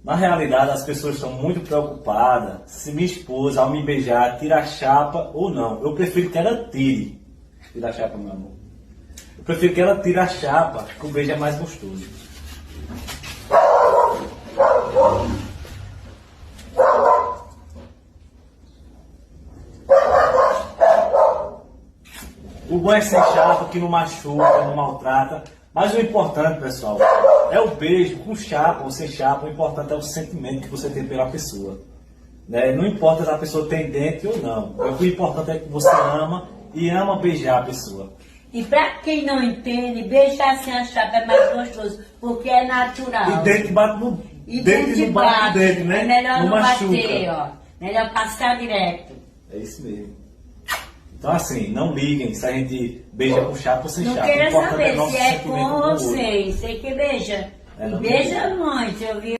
Na realidade, as pessoas estão muito preocupadas se minha esposa, ao me beijar, tira a chapa ou não. Eu prefiro que ela tire. Tira a chapa, meu amor. Eu prefiro que ela tire a chapa, que o beijo é mais gostoso. O bom é sem chapa, que não machuca, não maltrata. Mas o importante, pessoal, é o beijo, com chapa ou sem chapa. O importante é o sentimento que você tem pela pessoa. Né? Não importa se a pessoa tem dente ou não. O importante é que você ama e ama beijar a pessoa. E para quem não entende, beijar sem a chapa é mais gostoso, porque é natural. E dente bate no E dente, não bate no dente, né? É melhor não machuca. bater, ó. Melhor passar direto. É isso mesmo. Então assim, não liguem se a gente beija com chapa ou sem Não chapa. queira O importante saber nosso se é sentimento com um ou outro. sem. Sei que beija. É, E não beija muito, eu vi.